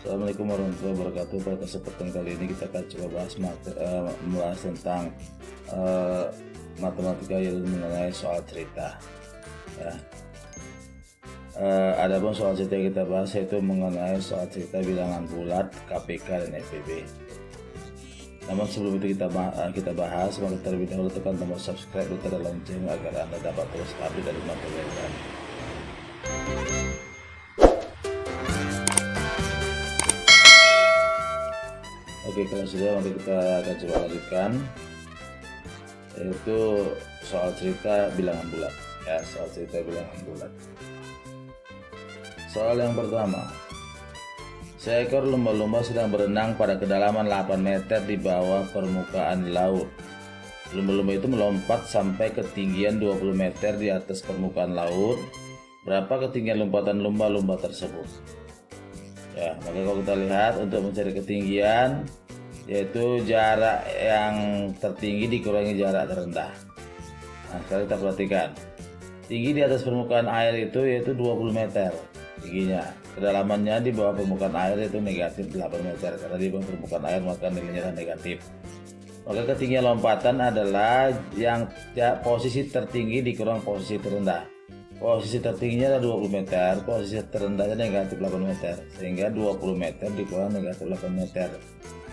Assalamualaikum warahmatullahi wabarakatuh. Pada kesempatan kali ini kita akan coba membahas tentang uh, matematika yang mengenai soal cerita. Ya. Adapun soal cerita yang kita bahas yaitu mengenai soal cerita bilangan bulat, KPK dan FPB. Namun sebelum itu kita bahas, maka terlebih dahulu tekan tombol subscribe dan lonceng agar Anda dapat terus update dari materi kami. Oke, kalau sudah nanti kita akan coba lanjutkan, yaitu soal cerita bilangan bulat. Ya, soal cerita bilangan bulat. Soal yang pertama, seekor lumba-lumba sedang berenang pada kedalaman 8 meter di bawah permukaan laut. Lumba-lumba itu melompat sampai ketinggian 20 meter di atas permukaan laut. Berapa ketinggian lompatan lumba-lumba tersebut? Ya, maka kalau kita lihat untuk mencari ketinggian, yaitu jarak yang tertinggi dikurangi jarak terendah. Nah, sekarang kita perhatikan. Tinggi di atas permukaan air itu yaitu 20 meter tingginya. Kedalamannya di bawah permukaan air itu negatif 8 meter. Karena di bawah permukaan air maka nilainya negatif. Maka ketinggian lompatan adalah yang posisi tertinggi dikurang posisi terendah. Posisi tertingginya adalah 20 meter, posisi terendahnya negatif 8 meter. Sehingga 20 meter dikurang negatif 8 meter.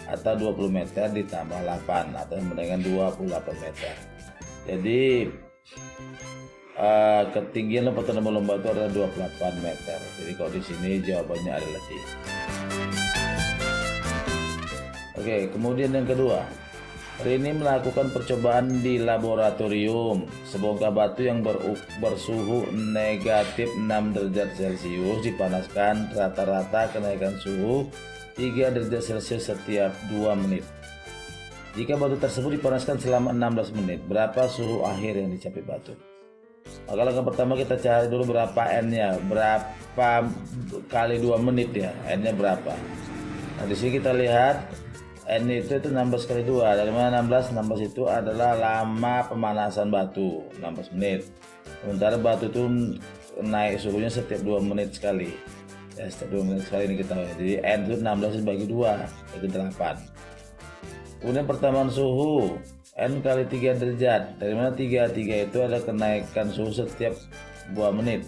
Atau 20 meter ditambah 8 atau dengan 28 meter. Jadi ketinggian lompatan lumba-lumba itu adalah 28 meter. Jadi kalau di sini jawabannya adalah D. Oke, kemudian yang kedua. Rini melakukan percobaan di laboratorium. Sebongkah batu yang bersuhu negatif 6 derajat Celcius dipanaskan rata-rata kenaikan suhu 3 derajat Celcius setiap 2 menit. Jika batu tersebut dipanaskan selama 16 menit, berapa suhu akhir yang dicapai batu? Maka langkah pertama kita cari dulu berapa N-nya, berapa kali 2 menit ya, N-nya berapa. Nah, di sini kita lihat N itu 16 kali 2. Dari mana 16? 16 itu adalah lama pemanasan batu, 16 menit. Sementara batu itu naik suhunya setiap 2 menit sekali. Ya, setiap 2 menit sekali ini kita tahu. Jadi N itu 16 dibagi 2, itu 8. Kemudian pertambahan suhu, N kali 3 derajat. Dari mana 3? 3 itu adalah kenaikan suhu setiap 2 menit.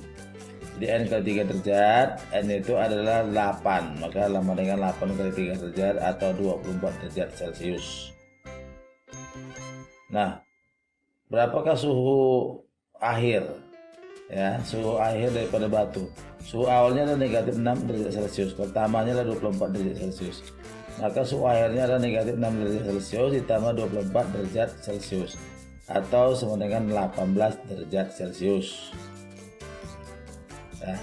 Jadi N kali 3 derajat, N itu adalah 8. Maka sama dengan 8 kali 3 derajat atau 24 derajat Celcius. Nah, berapakah suhu akhir? Ya, suhu akhir daripada batu. Suhu awalnya adalah negatif 6 derajat Celcius. Pertamanya adalah 24 derajat Celcius. Maka suhu akhirnya adalah negatif 6 derajat Celcius ditambah 24 derajat Celcius. Atau sama dengan 18 derajat Celcius. Ya.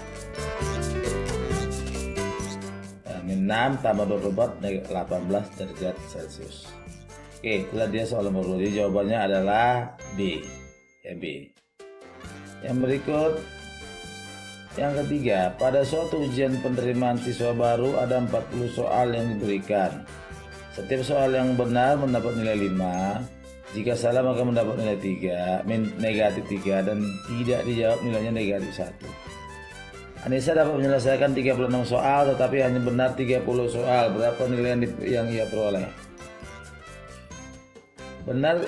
Min 6 tambah 24 18 derajat Celcius. Oke, itulah dia soal nomor 2. Jadi jawabannya adalah B. Ya, B. Yang berikut, yang ketiga, pada suatu ujian penerimaan siswa baru ada 40 soal yang diberikan. Setiap soal yang benar mendapat nilai 5. Jika salah maka mendapat nilai 3, negatif 3, dan tidak dijawab nilainya negatif 1. Anissa dapat menyelesaikan 36 soal tetapi hanya benar 30 soal. Berapa nilai yang ia peroleh? Benar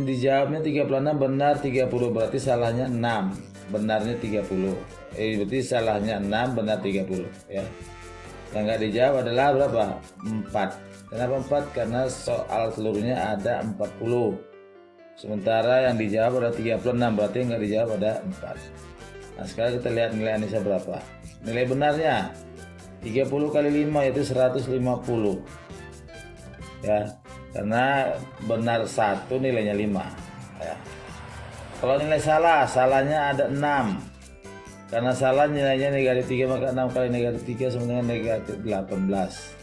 dijawabnya 36, benar 30, berarti salahnya 6, benarnya 30. Berarti salahnya 6, benar 30 ya. Yang nggak dijawab adalah berapa? 4. Kenapa 4? Karena soal seluruhnya ada 40. Sementara yang dijawab ada 36, berarti yang nggak dijawab ada 4. Nah, sekarang kita lihat nilai Anissa berapa. Nilai benarnya 30 kali 5 yaitu 150. Ya, karena benar 1 nilainya 5 ya. Kalau nilai salah, salahnya ada 6. Karena salah nilainya negatif 3, maka 6 kali negatif 3 sama dengan negatif 18.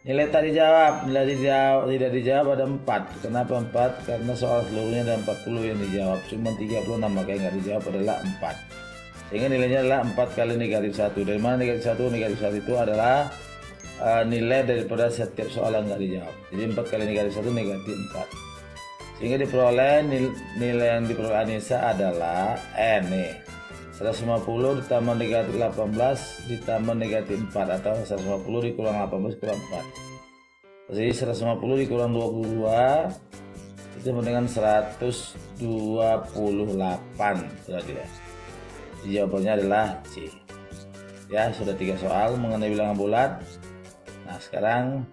Nilai tak dijawab, tidak dijawab ada 4. Kenapa 4? Karena soal seluruhnya ada 40 yang dijawab, cuma 36, maka yang nggak dijawab adalah 4. Sehingga nilainya adalah 4 kali negatif 1. Dari mana negatif 1? Negatif 1 itu adalah nilai daripada setiap soal yang nggak dijawab. Jadi 4 kali negatif 1 negatif 4. Sehingga diperoleh nilai yang diperoleh Anissa adalah N nih. 150 ditambah negatif 18 ditambah negatif 4, atau 150 dikurang 18 kurang 4. Jadi 150 dikurang 22 itu dengan 128. Berarti ya. Jawabannya adalah C. Ya, sudah 3 soal mengenai bilangan bulat. Nah, sekarang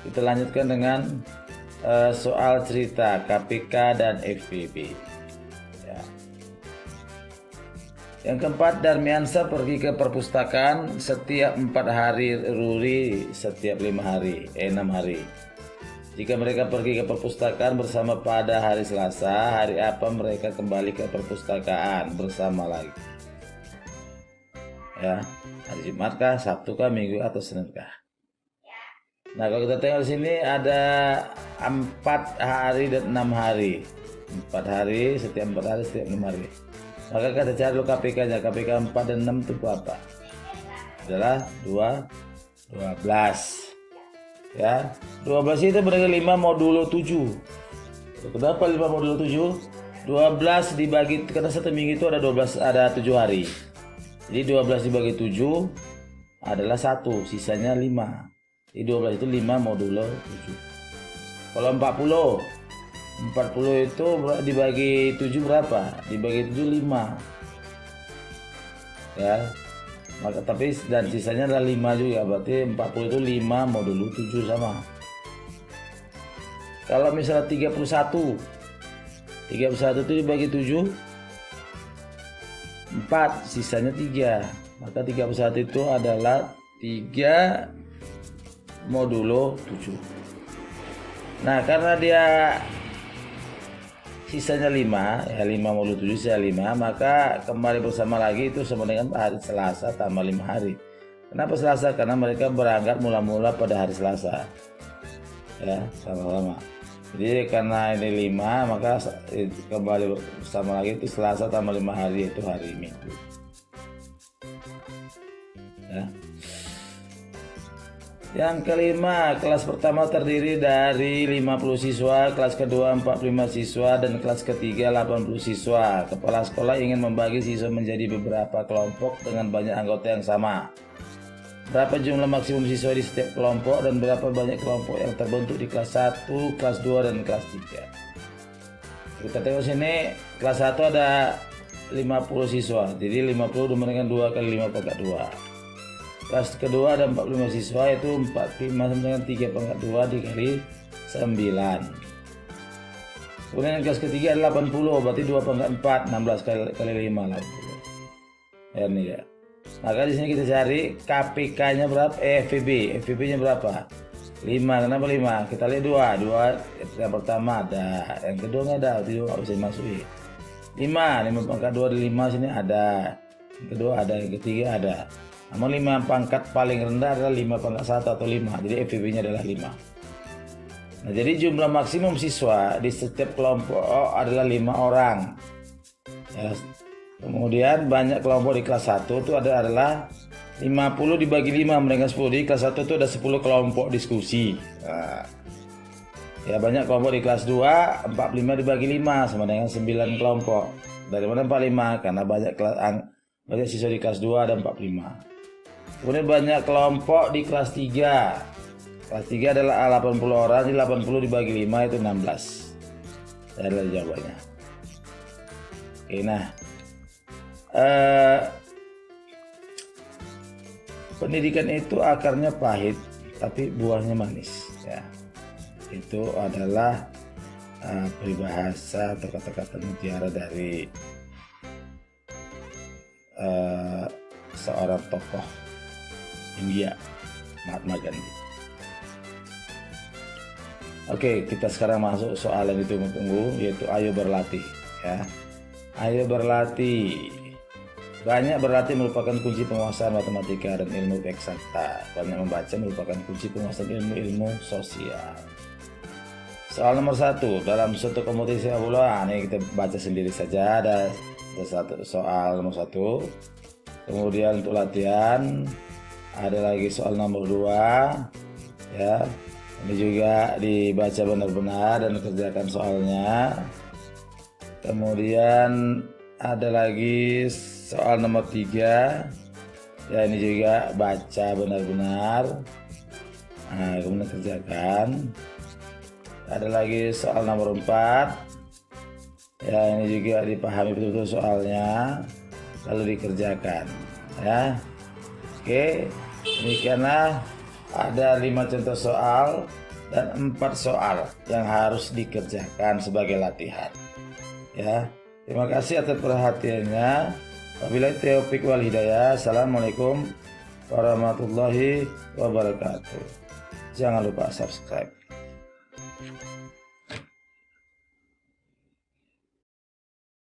kita lanjutkan dengan soal cerita KPK dan FPB. Ya. Yang keempat, Darmiansyah pergi ke perpustakaan setiap 4 hari, Ruri setiap 6 hari. Jika mereka pergi ke perpustakaan bersama pada hari Selasa, hari apa mereka kembali ke perpustakaan bersama lagi? Ya, hari Jumat kah, Sabtu kah, Minggu atau Senin kah? Nah, kalau kita tengok di sini ada 4 hari dan 6 hari. 4 hari, setiap 4 hari, setiap 6 hari. Maka kita cari dulu KPK-nya. KPK 4 dan 6 itu berapa? Adalah 12. Ya, 12 itu berdasarkan 5 modulo 7. Kenapa 5 modulo 7? 12 dibagi, karena satu minggu itu ada 12, ada 7 hari. Jadi 12 dibagi 7 adalah 1, sisanya 5. Jadi 12 itu 5 modulo 7. Kalau 40 itu dibagi 7 berapa? Dibagi 7 5. Ya. Maka tapi dan sisanya adalah 5 juga, berarti 40 itu 5 modulo 7 sama. Kalau misalnya 31 itu dibagi 7 4, sisanya 3. Maka 31 itu adalah 3 modulo 7. Nah, karena dia sisanya 5, ya 5 modulo 7 sisa 5, maka kembali bersama lagi itu sama dengan hari Selasa tambah 5 hari. Kenapa Selasa? Karena mereka berangkat mula-mula pada hari Selasa. Ya, sama-sama. Jadi karena ini 5, maka kembali bersama lagi itu Selasa tambah 5 hari, itu hari Minggu. Ya. Yang kelima, kelas pertama terdiri dari 50 siswa, kelas kedua 45 siswa, dan kelas ketiga 80 siswa. Kepala sekolah ingin membagi siswa menjadi beberapa kelompok dengan banyak anggota yang sama. Berapa jumlah maksimum siswa di setiap kelompok dan berapa banyak kelompok yang terbentuk di kelas 1, kelas 2, dan kelas 3. Kita tengok sini, kelas 1 ada 50 siswa, jadi 50 dibandingkan 2 kali 5 pangkat 2. Kelas kedua ada 45 siswa, yaitu 45 sama dengan 3 pangkat 2 dikali 9. Kemudian kelas ketiga ada 80, berarti 2 pangkat 4, 16 kali 5, 80. Ya, ini ya. Maka di sini kita cari KPK-nya berapa? FVB-nya berapa? 5. Kenapa 5? Kita lihat 2 yang pertama ada, yang kedua nggak ada, itu nggak bisa dimasuki. 5 pangkat 2 di 5 sini ada, yang kedua ada, yang ketiga ada. Namun 5 pangkat paling rendah adalah 5 pangkat 1 atau 5. Jadi FVB-nya adalah 5. Nah, jadi jumlah maksimum siswa di setiap kelompok adalah 5 orang. Ya. Kemudian banyak kelompok di kelas 1 itu adalah 50 dibagi 5 mendengar 10. Di kelas 1 itu ada 10 kelompok diskusi. Nah, ya banyak kelompok di kelas 2, 45 dibagi 5 sama dengan 9 kelompok. Dari mana 45? Karena banyak siswa di kelas 2 ada 45. Kemudian banyak kelompok di kelas 3. Kelas 3 adalah 80 orang, jadi 80 dibagi 5 itu 16. Saya adalah jawabannya. Oke, nah. Pendidikan itu akarnya pahit, tapi buahnya manis. Ya. Itu adalah peribahasa atau kata-kata mutiara dari seorang tokoh India, Mahatma Gandhi. Oke, kita sekarang masuk soal yang ditunggu-tunggu, yaitu ayo berlatih. Ya, ayo berlatih. Banyak berlatih merupakan kunci penguasaan matematika dan ilmu eksakta. Banyak membaca merupakan kunci penguasaan ilmu sosial. Soal nomor 1, dalam suatu kompetisi bola, ini kita baca sendiri saja. Ada satu soal nomor 1. Kemudian untuk latihan ada lagi soal nomor 2, ya. Ini juga dibaca benar-benar dan kerjakan soalnya. Kemudian ada lagi soal nomor 3. Ya, ini juga baca benar-benar. Nah, kemudian kerjakan. Ada lagi soal nomor 4. Ya, ini juga dipahami betul-betul soalnya, lalu dikerjakan. Ya, oke. Demikianlah ada 5 contoh soal dan 4 soal yang harus dikerjakan sebagai latihan. Ya, terima kasih atas perhatiannya. Wabillahi taufiq wal hidayah. Assalamualaikum warahmatullahi wabarakatuh. Jangan lupa subscribe.